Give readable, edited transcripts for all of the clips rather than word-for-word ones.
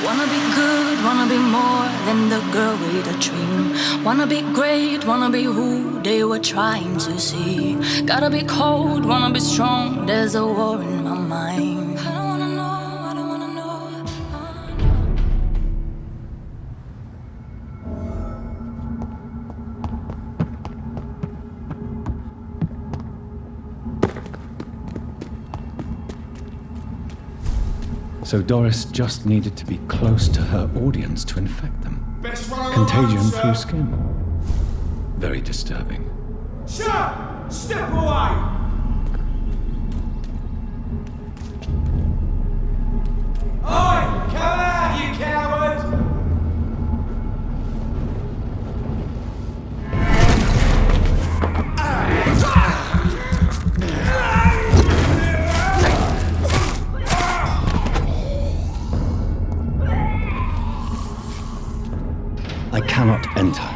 Wanna be good, wanna be more than the girl with a dream. Wanna be great, wanna be who they were trying to see. Gotta be cold, wanna be strong, there's a war in my mind. I don't wanna know, I don't wanna know. So Doris just needed to be close to her audience to infect them. Contagion through skin. Very disturbing. Sir! Step away! Oi! Come out, you coward! I cannot enter.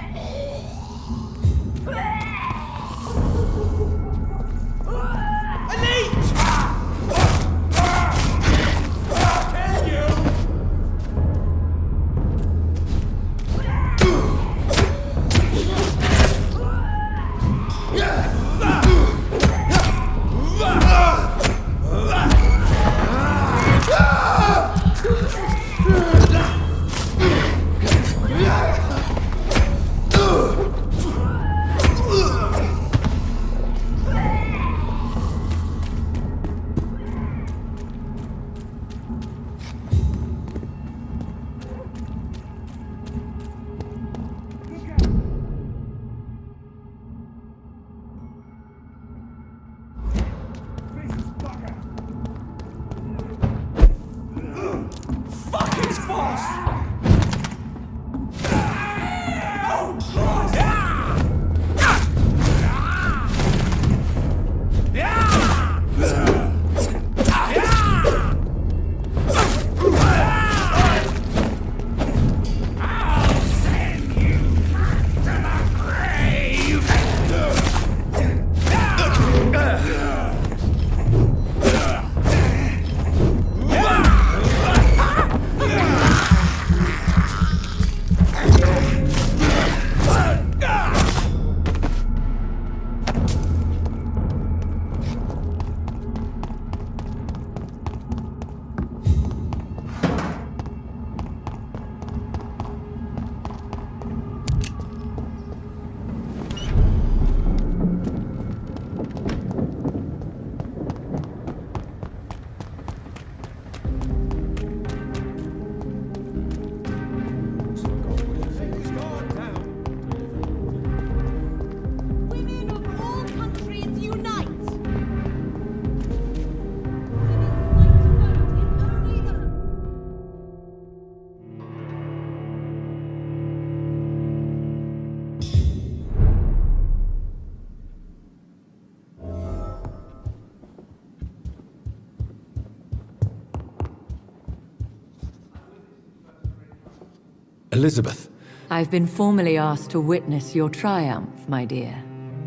Elizabeth. I've been formally asked to witness your triumph, my dear.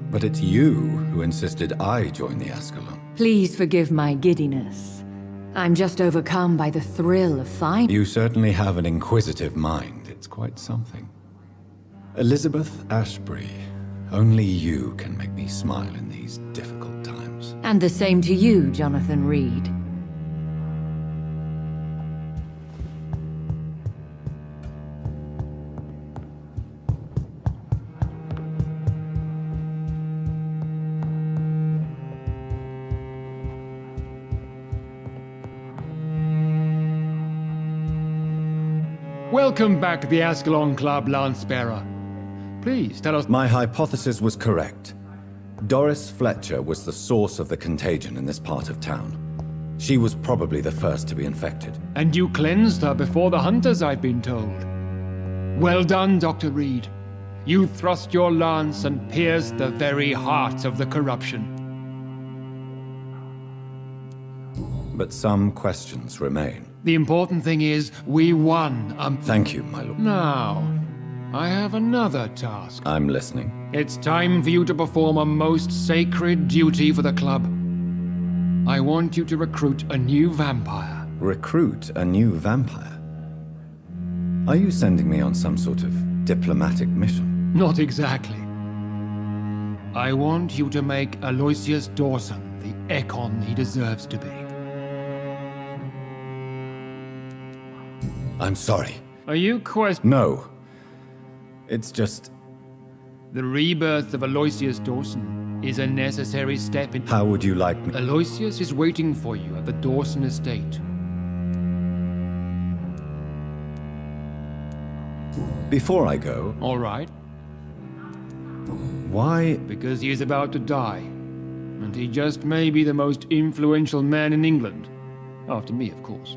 But it's you who insisted I join the Ascalon. Please forgive my giddiness. I'm just overcome by the thrill of finding... You certainly have an inquisitive mind. It's quite something. Elizabeth Ashbury, only you can make me smile in these difficult times. And the same to you, Jonathan Reed. Welcome back to the Ascalon Club, Lancebearer. Please tell us... My hypothesis was correct. Doris Fletcher was the source of the contagion in this part of town. She was probably the first to be infected. And you cleansed her before the hunters, I've been told. Well done, Dr. Reed. You thrust your lance and pierced the very heart of the corruption. But some questions remain. The important thing is, we won. Thank you, my lord. Now, I have another task. I'm listening. It's time for you to perform a most sacred duty for the club. I want you to recruit a new vampire. Recruit a new vampire? Are you sending me on some sort of diplomatic mission? Not exactly. I want you to make Alozию Dousonu the Ekon he deserves to be. I'm sorry. Are you No. It's just... The rebirth of Alozию Dousonu is a necessary step in... How would you like me? Aloysius is waiting for you at the Dawson estate. Before I go... All right. Why... Because he is about to die. And he just may be the most influential man in England. After me, of course.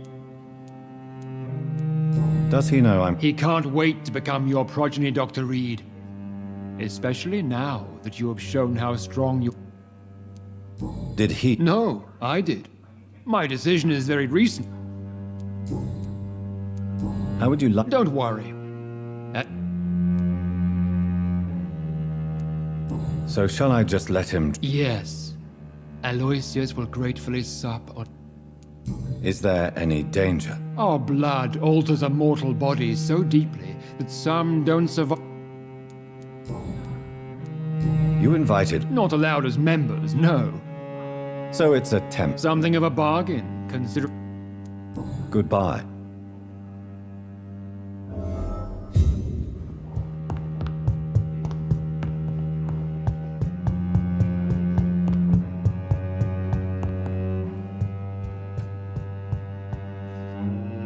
Does he know I'm... He can't wait to become your progeny, Dr. Reed. Especially now that you have shown how strong you... Did he... No, I did. My decision is very recent. How would you like... Don't worry. So shall I just let him... Yes. Aloysius will gratefully sup on... Is there any danger? Our blood alters a mortal body so deeply that some don't survive. You invited... Not allowed as members, no. So it's a tempt. Something of a bargain, consider... Goodbye.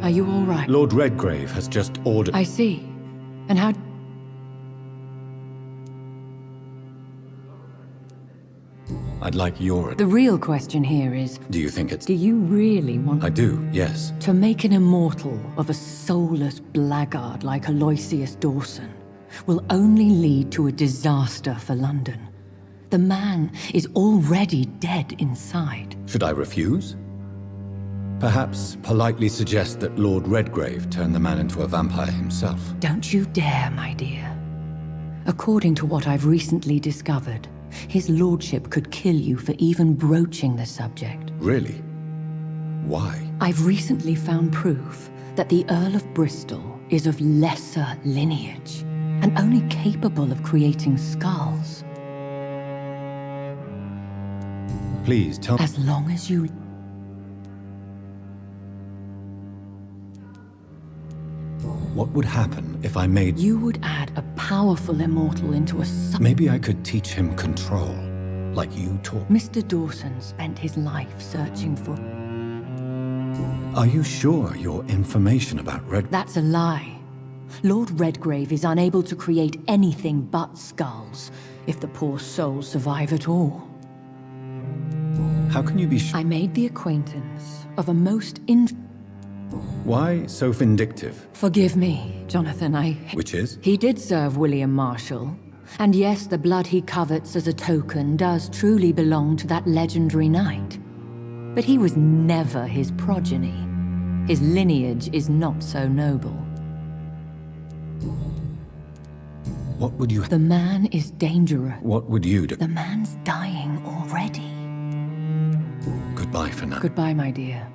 Are you all right? Lord Redgrave has just ordered... I see. And how... I'd like your... The real question here is... Do you think it's... Do you really want... I do, yes. To make an immortal of a soulless blackguard like Alozию Dousonu will only lead to a disaster for London. The man is already dead inside. Should I refuse? Perhaps politely suggest that Lord Redgrave turn the man into a vampire himself. Don't you dare, my dear. According to what I've recently discovered, his lordship could kill you for even broaching the subject. Really? Why? I've recently found proof that the Earl of Bristol is of lesser lineage and only capable of creating skulls. Please tell me. As long as you... What would happen if I made... You would add a powerful immortal into a... Maybe I could teach him control, like you taught. Mr. Dawson spent his life searching for... Are you sure your information about Red... That's a lie. Lord Redgrave is unable to create anything but skulls, if the poor souls survive at all. How can you be I made the acquaintance of a most Why so vindictive? Forgive me, Jonathan, Which is? He did serve William Marshall. And yes, the blood he covets as a token does truly belong to that legendary knight. But he was never his progeny. His lineage is not so noble. What would you... The man is dangerous. What would you do? The man's dying already. Goodbye for now. Goodbye, my dear.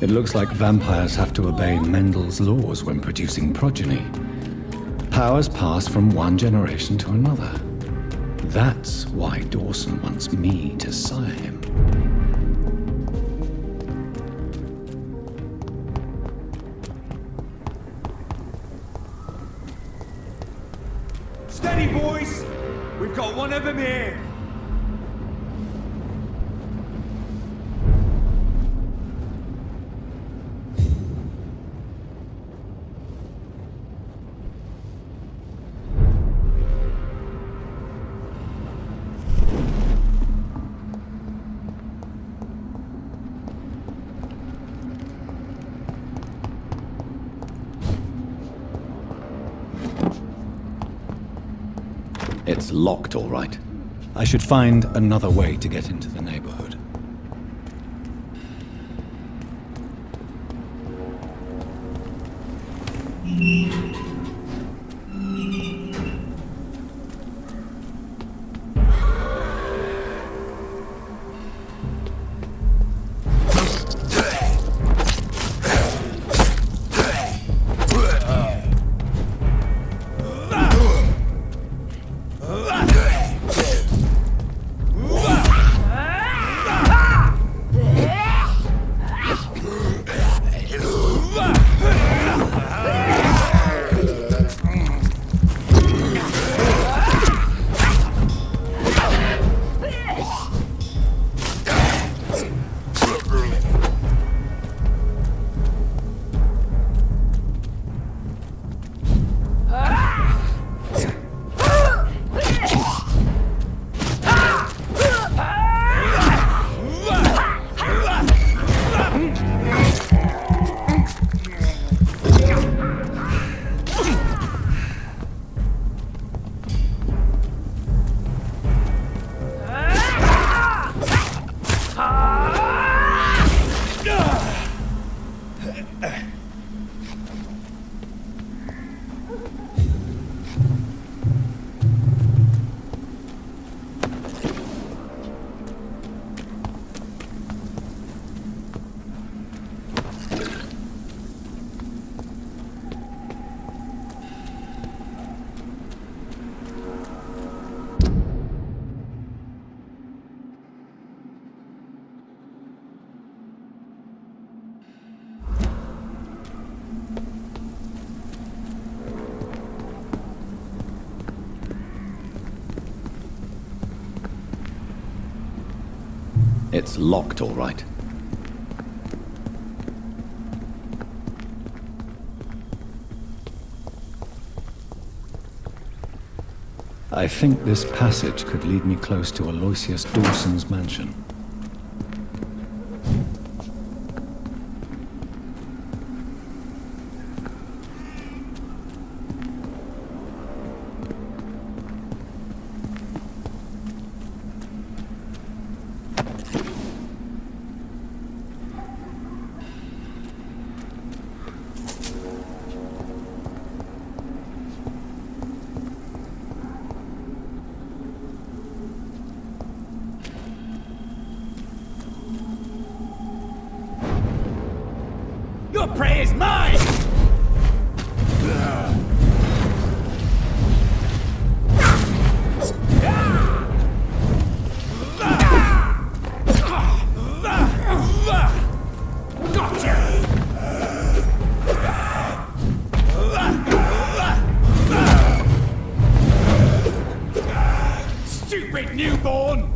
It looks like vampires have to obey Mendel's laws when producing progeny. Powers pass from one generation to another. That's why Dawson wants me to sire him. Steady, boys! We've got one of them here! It's locked, all right. I should find another way to get into the neighborhood. It's locked, all right. I think this passage could lead me close to Alozio Douson's mansion. Your prey is mine! Stupid newborn!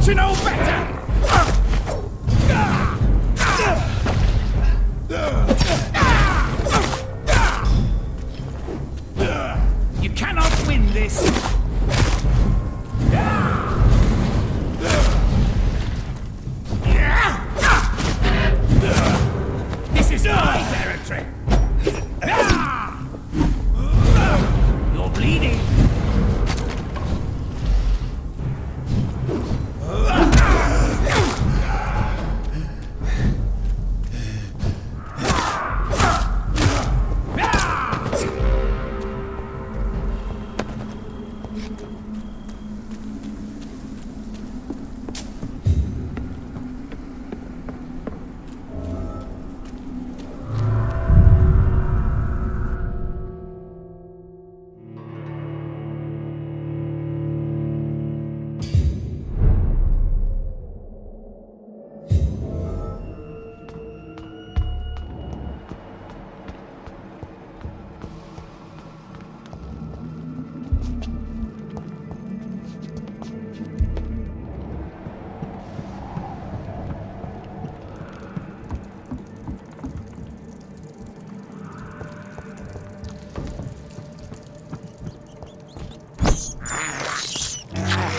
Don't you know better? You cannot win this. This is my territory. You're bleeding.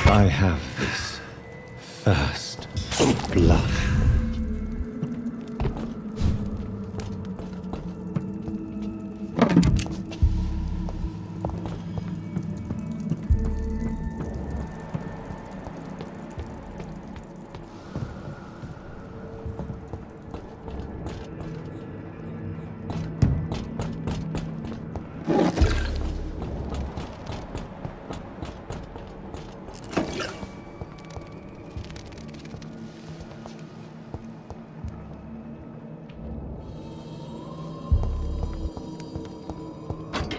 I have this first blood.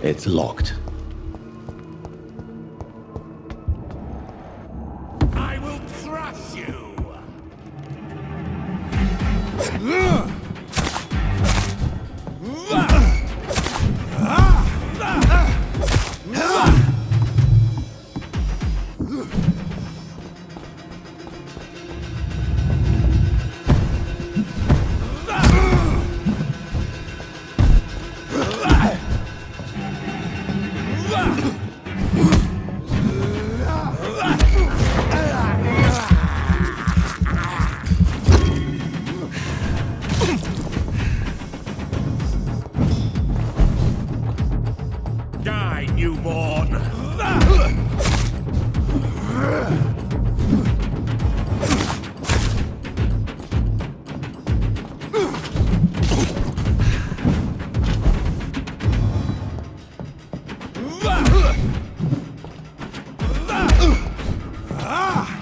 It's locked. I will crush you. Die, newborn!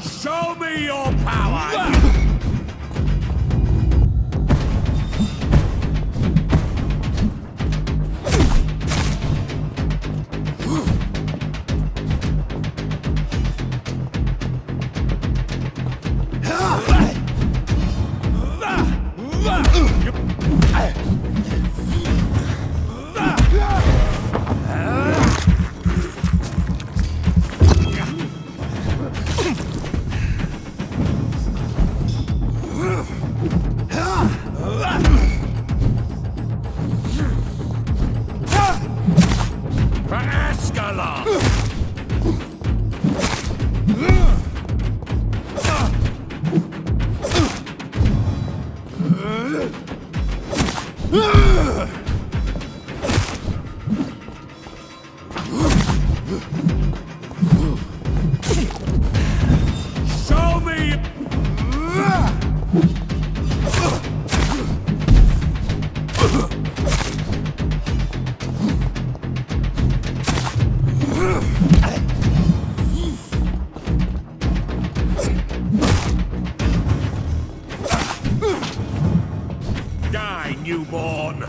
Show me your power! Show me! Die, newborn!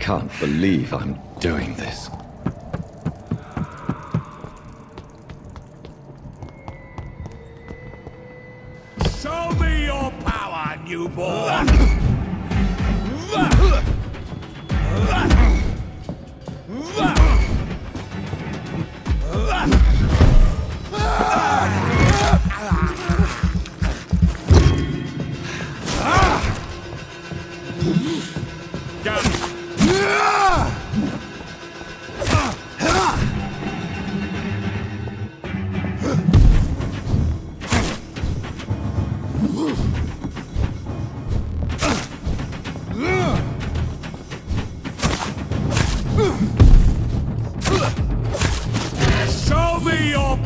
can't believe I'm doing this. Show me your power, newborn! Show me your...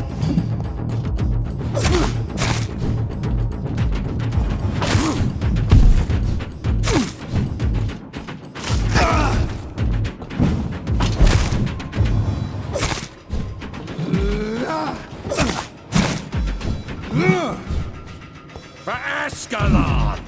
For Ascalon!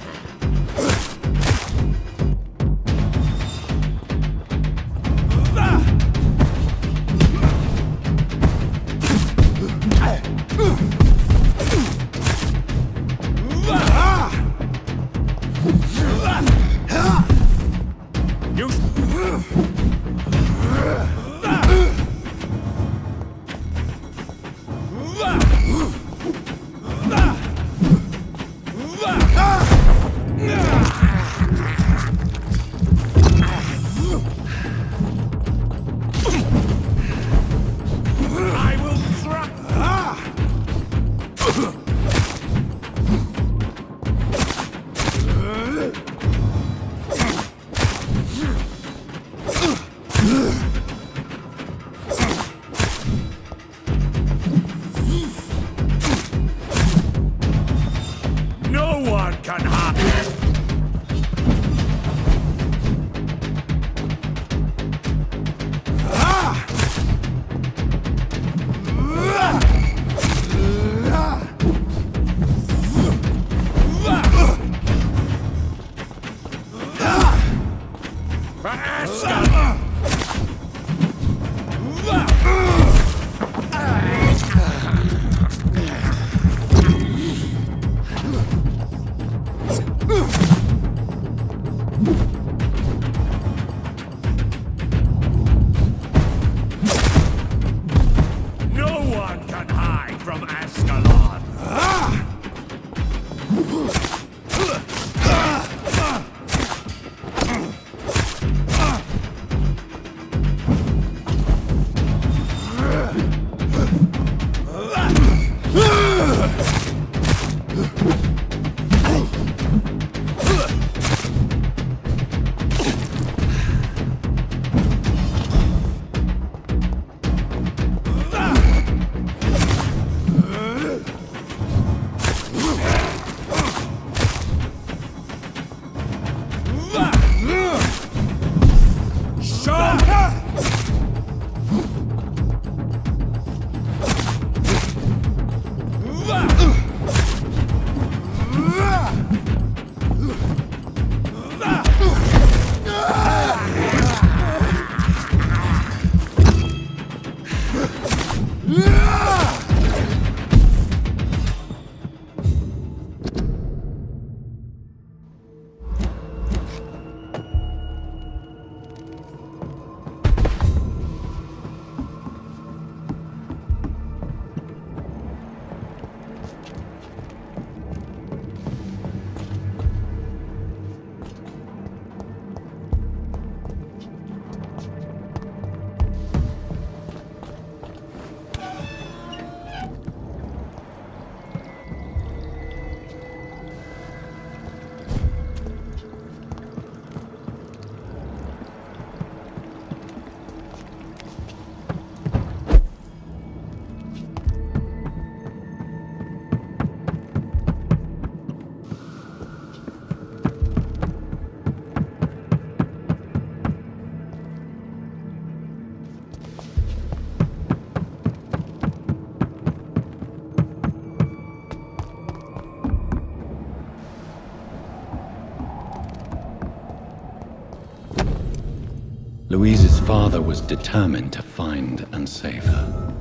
Louise's father was determined to find and save her.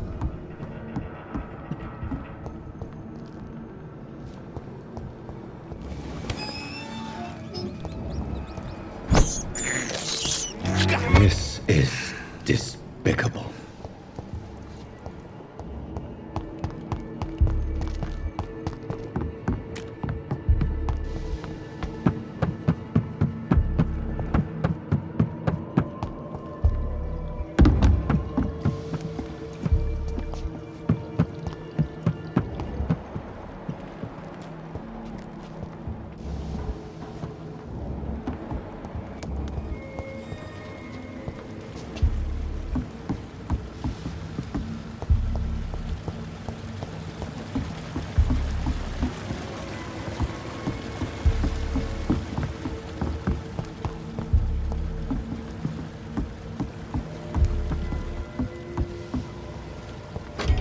This is despicable.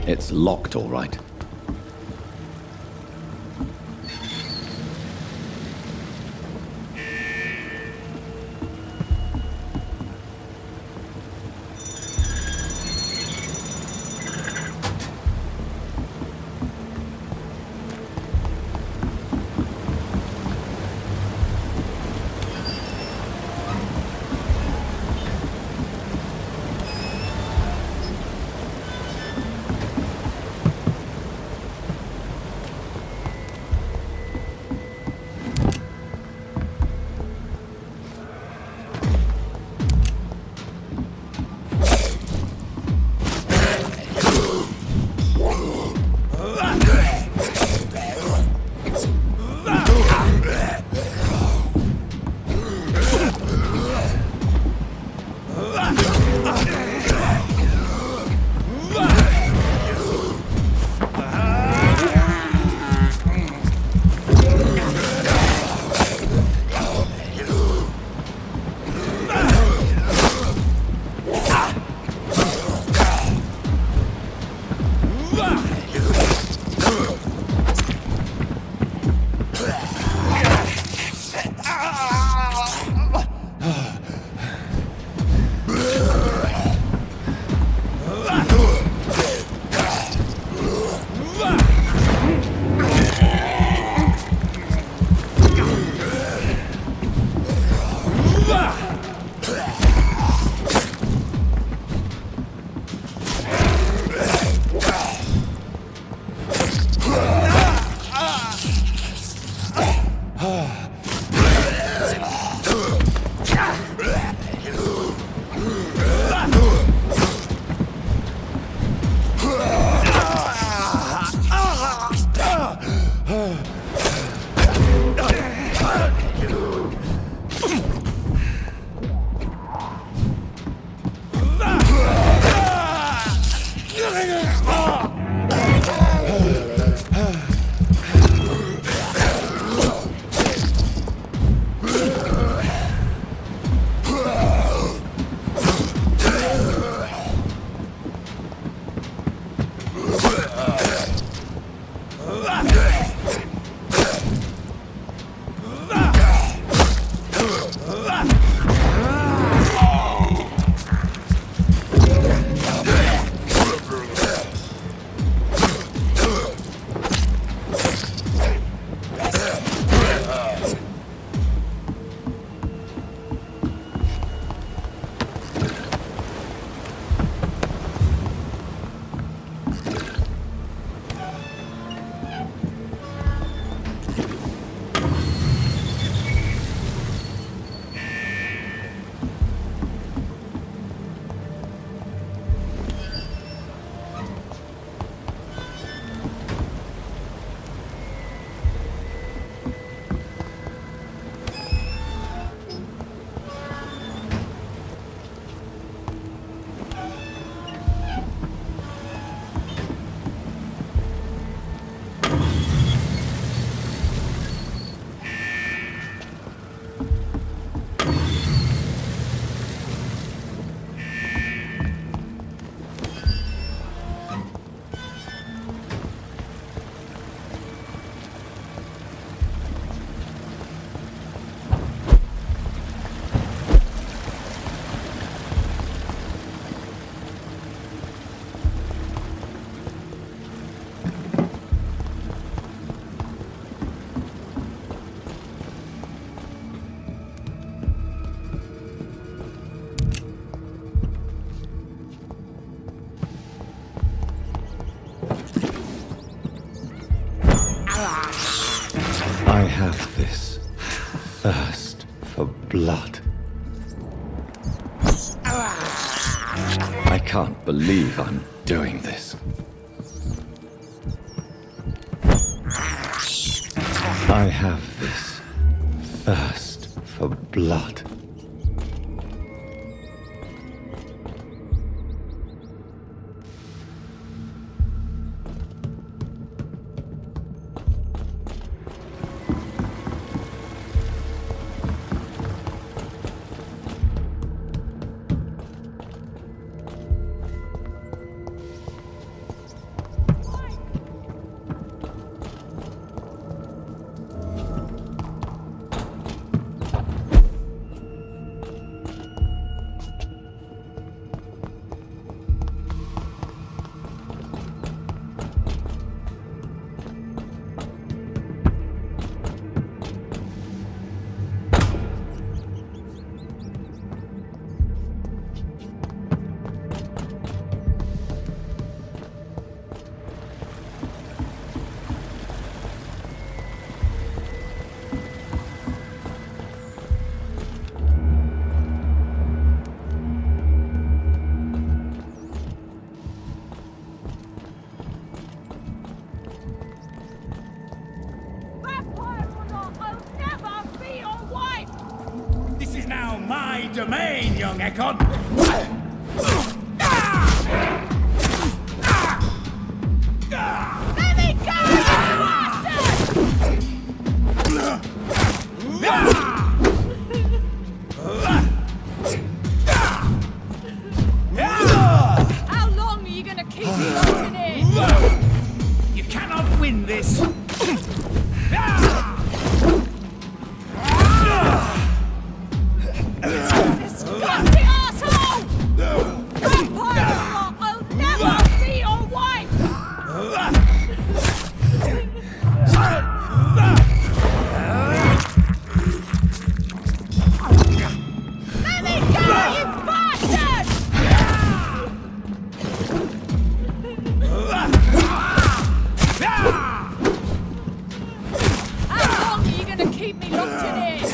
It's locked, all right. thirst for blood. I can't believe I'm doing this. I have this thirst for blood. Domain, young Ekon! Let me go, How long are you gonna keep me locked in here? You cannot win this! Disgusting asshole! Vampire or not, I'll never be your wife! Let me go, you bastard! How long are you gonna keep me locked in here?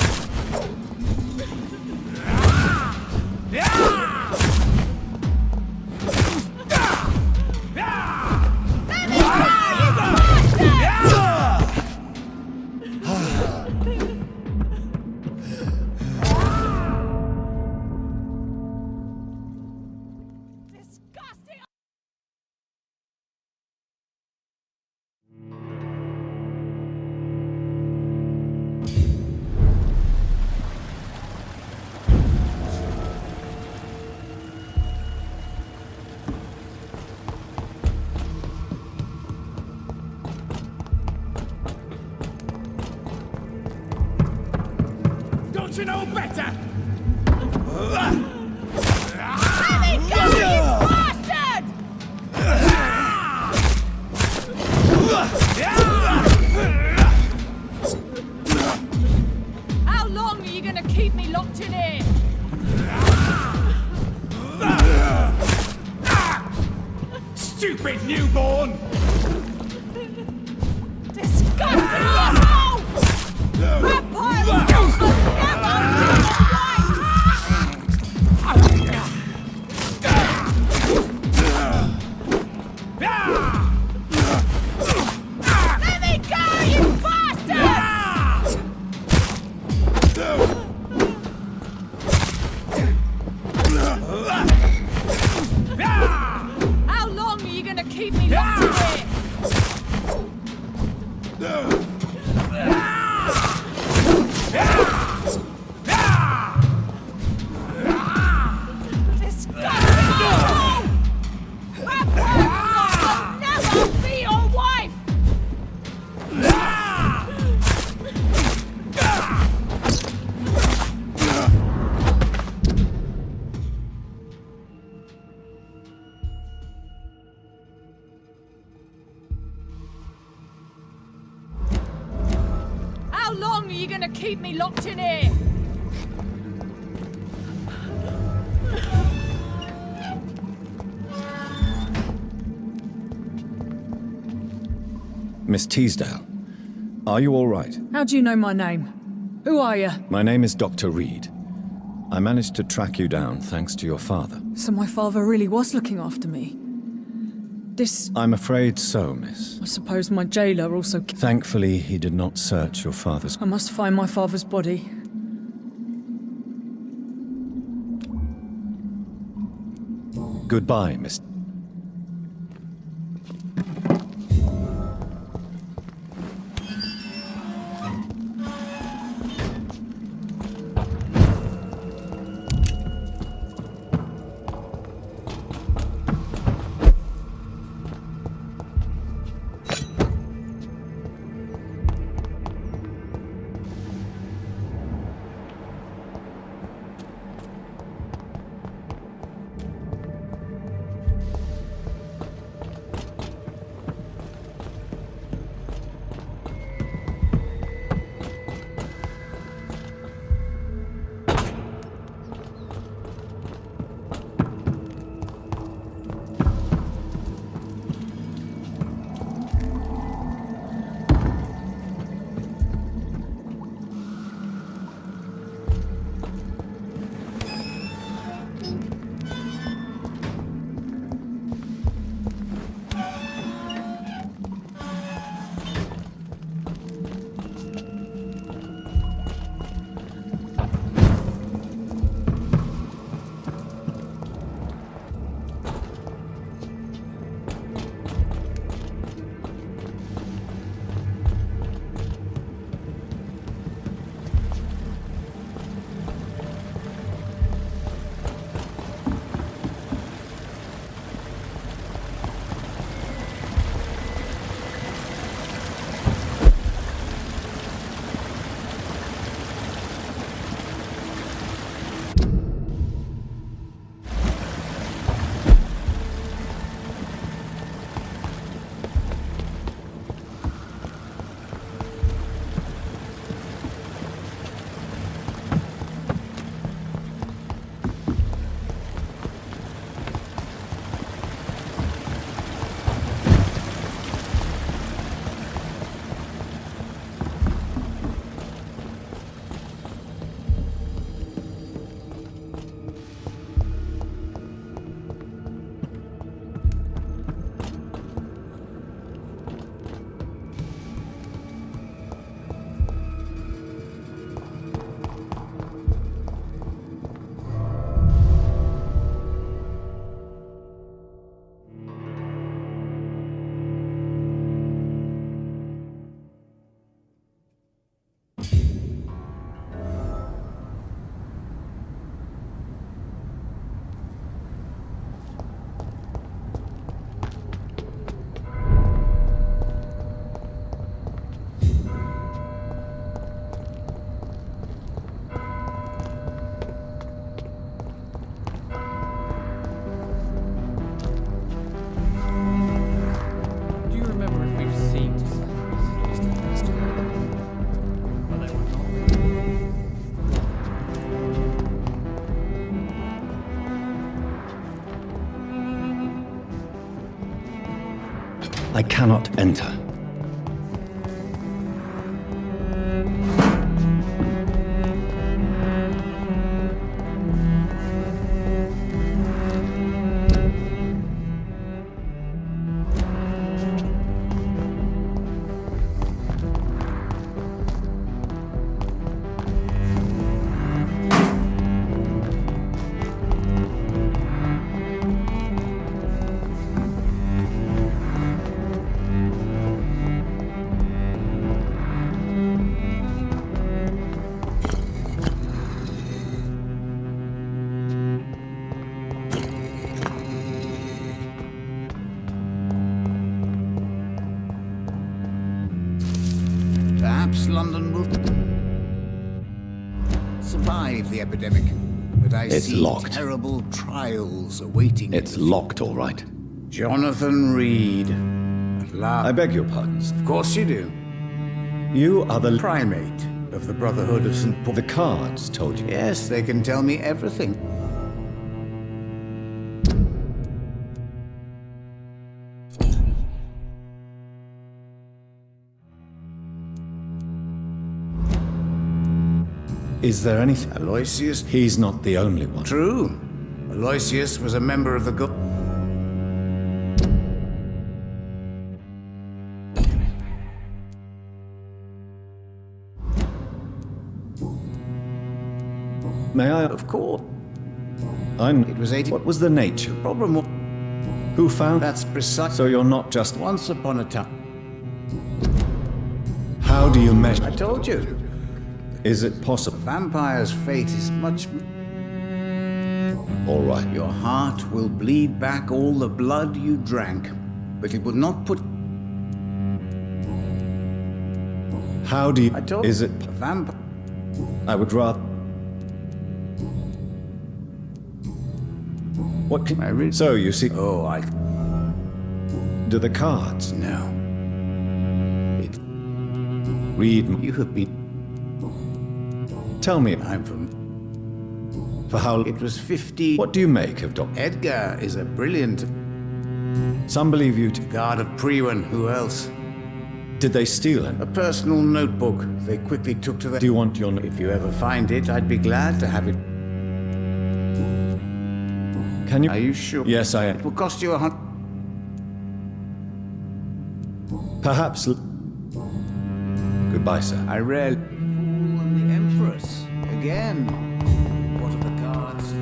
Don't you know better? Let me go, you bastard! How long are you gonna keep me locked in here? Stupid newborn! Disgusting asshole! Vampire! I'll never be your wife! Let me go, you bastard! How long are you gonna keep me locked in here? Disgusting asshole! Vampire! I'll never be your wife! How long are you gonna keep me locked in here? Miss Teasdale, are you all right? How do you know my name? Who are you? My name is Dr. Reed. I managed to track you down thanks to your father. So my father really was looking after me. I'm afraid so, miss. I suppose my jailer also... Thankfully, he did not search your father's... I must find my father's body. Goodbye, miss. I cannot enter. Perhaps London will survive the epidemic, but I It's see locked. terrible trials awaiting. It's locked, all right. Jonathan Reed. At last. I beg your pardons. Of course you do. You are the Primate of the Brotherhood of St. Paul. The cards told you. Yes, they can tell me everything. Is there anything? Aloysius? He's not the only one. True. Aloysius was a member of the May I? Of course. It was 80. What was the nature? Problem was, Who found? that's precise. So you're not just. Once upon a time. How do you I measure? told you. Is it possible? Vampire's fate is much. All right. Your heart will bleed back all the blood you drank, but it will not put. How do you? I told Is it? a vampire? I would rather. What can I read? So you see, Oh, I. do the cards No. It. read? You have been. Tell me, I'm from. for how? It was 50. What do you make of Doctor? Edgar is a brilliant Some believe you. guard of Priwen. Who else? Did they steal it? A personal notebook they quickly took to the. Do you want your? If you ever find it, I'd be glad to have it. Can you? Are you sure? Yes, I am. It will cost you $100. Perhaps. Goodbye, sir. I read. Fool and the Empress. Again. What are the cards?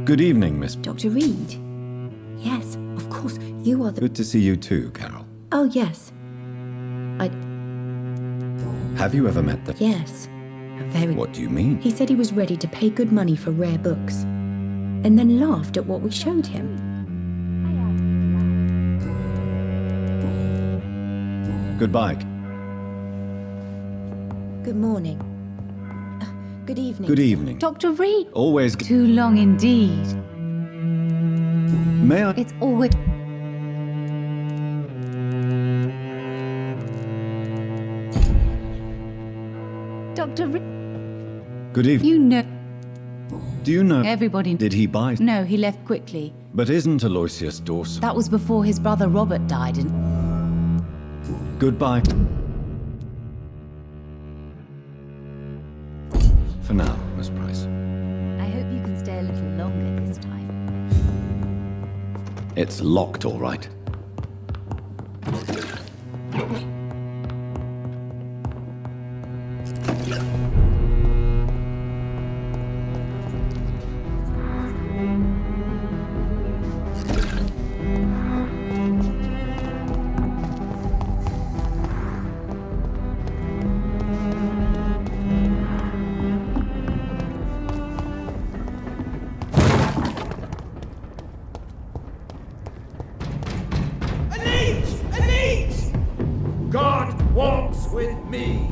Good evening, Miss. Dr. Reed? Yes, of course. You are the... Good to see you too, Carol. Oh, yes. Have you ever met the? Yes. A very... What do you mean? He said he was ready to pay good money for rare books. And then laughed at what we showed him. Goodbye. Good morning. Good evening. Good evening. Dr. Reed! Always. Too long indeed. May I? It's always... Dr. Reed, Good evening. you know... Do you know? Everybody... Did he buy? No, he left quickly. But isn't Aloysius Dousson? That was before his brother Robert died and... Goodbye. For now, Miss Price. I hope you can stay a little longer this time. It's locked, all right. God walks with me.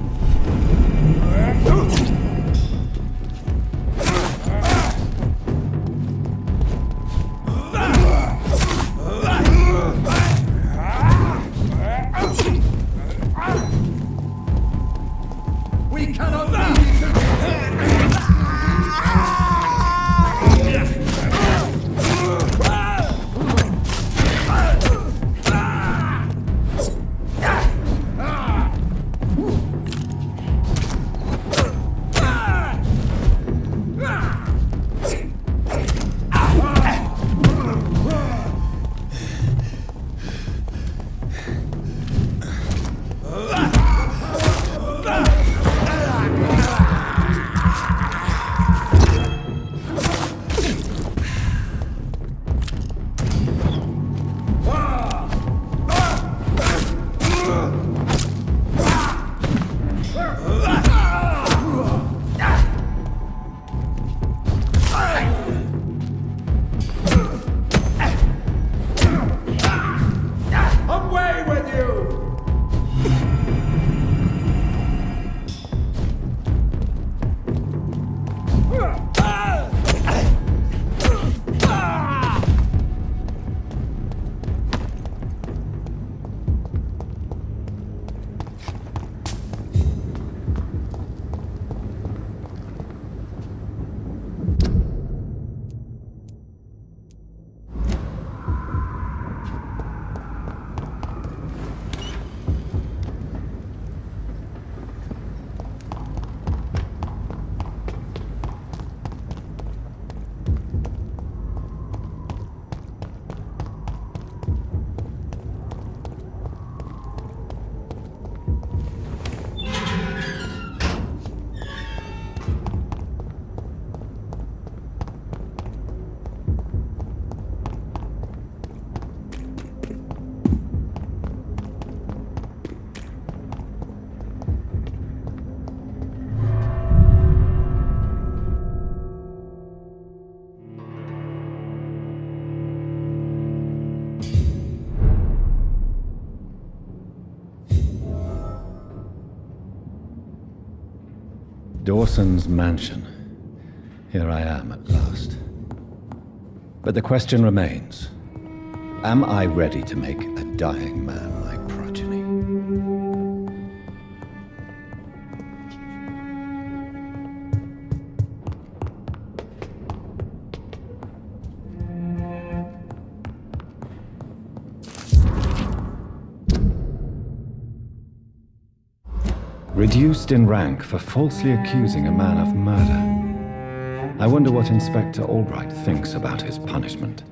We cannot leave. Dawson's mansion. Here I am at last. But the question remains, am I ready to make a dying man my progeny? Reduced in rank for falsely accusing a man of murder. I wonder what Inspector Albright thinks about his punishment.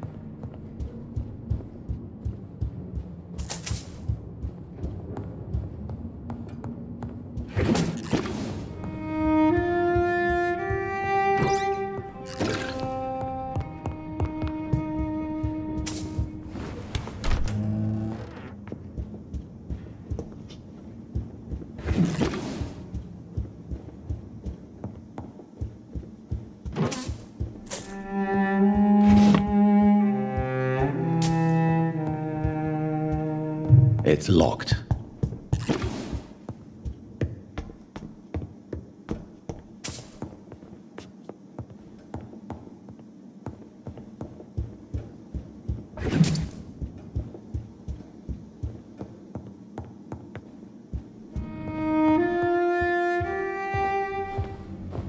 It's locked.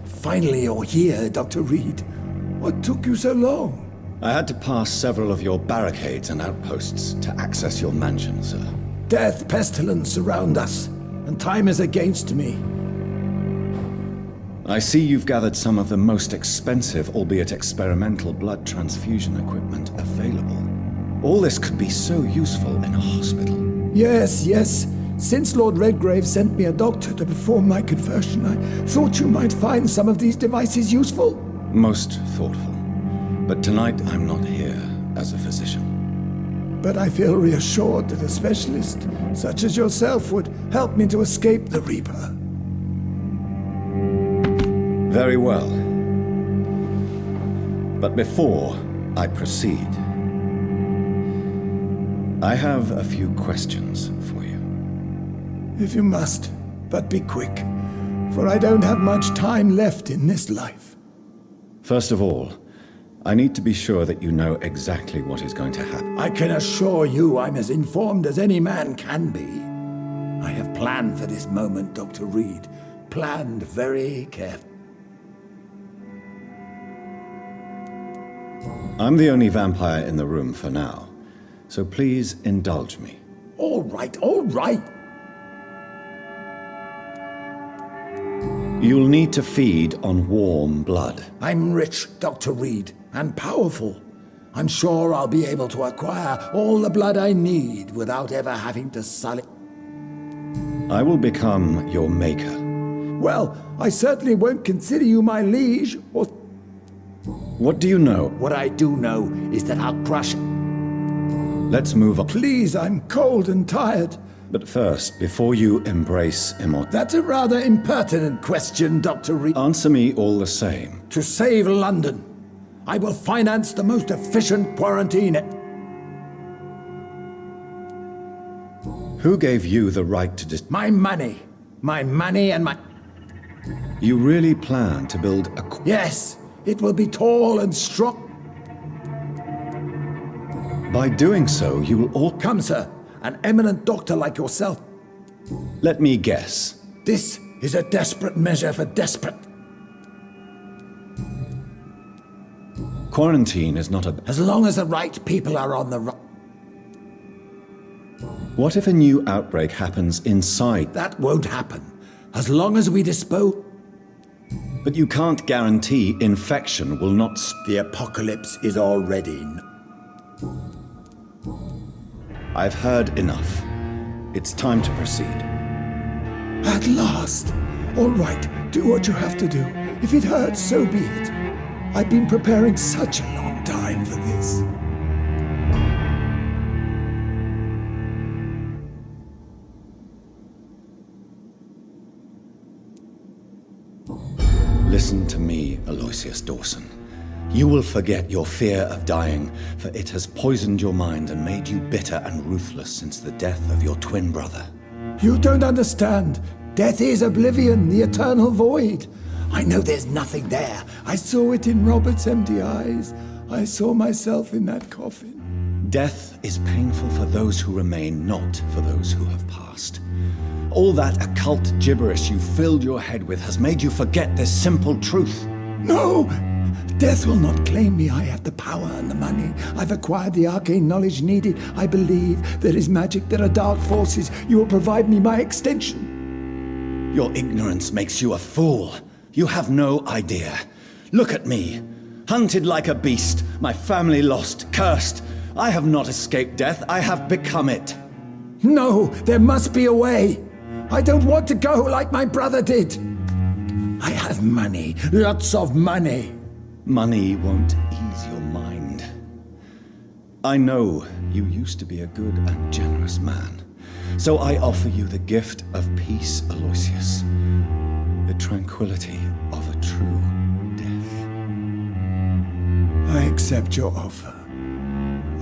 Finally you're here, Dr. Reed. What took you so long? I had to pass several of your barricades and outposts to access your mansion, sir. Death, pestilence surround us, and time is against me. I see you've gathered some of the most expensive, albeit experimental, blood transfusion equipment available. All this could be so useful in a hospital. Yes, yes. Since Lord Redgrave sent me a doctor to perform my conversion, I thought you might find some of these devices useful. Most thoughtful. But tonight I'm not here as a physician. But I feel reassured that a specialist such as yourself would help me to escape the Reaper. Very well. But before I proceed, I have a few questions for you. If you must, but be quick, for I don't have much time left in this life. First of all, I need to be sure that you know exactly what is going to happen. I can assure you I'm as informed as any man can be. I have planned for this moment, Dr. Reed. Planned very carefully. I'm the only vampire in the room for now, so please indulge me. All right, all right. You'll need to feed on warm blood. I'm rich, Dr. Reed, and powerful. I'm sure I'll be able to acquire all the blood I need without ever having to sully. I will become your maker. Well, I certainly won't consider you my liege, or... What do you know? What I do know is that I'll crush... Let's move on. Please, I'm cold and tired. But first, before you embrace immortality... That's a rather impertinent question, Dr. Reed. Answer me all the same. To save London, I will finance the most efficient quarantine. Who gave you the right to My money. My money and my... You really plan to build a... Yes, it will be tall and strong. By doing so, you will all... Come, sir. An eminent doctor like yourself. Let me guess. This is a desperate measure for desperate... Quarantine is not a... As long as the right people are on the right... What if a new outbreak happens inside? That won't happen. As long as we dispose... But you can't guarantee infection will not... The apocalypse is already... I've heard enough. It's time to proceed. At last. All right, do what you have to do. If it hurts, so be it. I've been preparing such a long time for this. Listen to me, Alozio Dousonu. You will forget your fear of dying, for it has poisoned your mind and made you bitter and ruthless since the death of your twin brother. You don't understand. Death is oblivion, the eternal void. I know there's nothing there. I saw it in Robert's empty eyes. I saw myself in that coffin. Death is painful for those who remain, not for those who have passed. All that occult gibberish you filled your head with has made you forget this simple truth. No! Death will not claim me. I have the power and the money. I've acquired the arcane knowledge needed. I believe there is magic, there are dark forces. You will provide me my extension. Your ignorance makes you a fool. You have no idea. Look at me. Hunted like a beast, my family lost, cursed. I have not escaped death, I have become it. No, there must be a way. I don't want to go like my brother did. I have money, lots of money. Money won't ease your mind. I know you used to be a good and generous man. So I offer you the gift of peace, Aloysius. The tranquility of a true death. I accept your offer.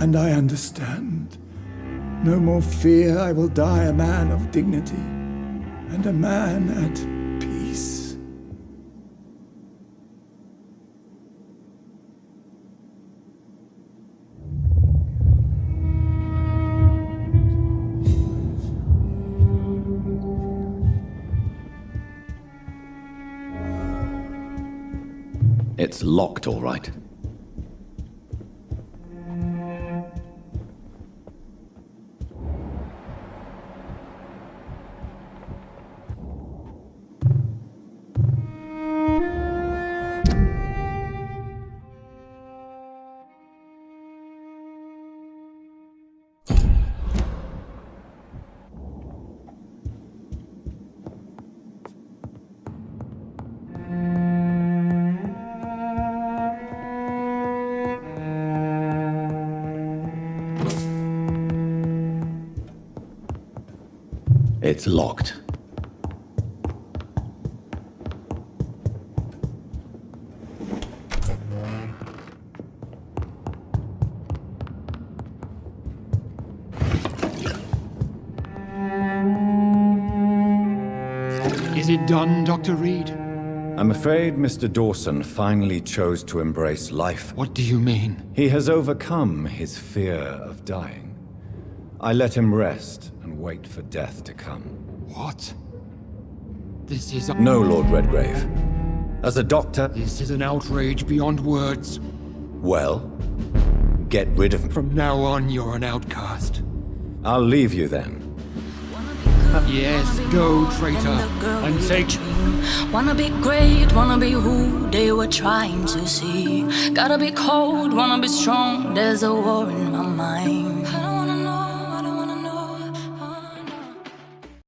And I understand. No more fear, I will die a man of dignity. And a man at peace. It's locked, all right. It's locked. Is it done, Dr. Reed? I'm afraid Mr. Dawson finally chose to embrace life. What do you mean? He has overcome his fear of dying. I let him rest and wait for death to come. What? This is... No, Lord Redgrave. As a doctor... This is an outrage beyond words. Well, get rid of him. From now on, you're an outcast. I'll leave you then. Yes, go, traitor, and take... Wanna be great, wanna be who they were trying to see. Gotta be cold, wanna be strong, there's a war in my mind.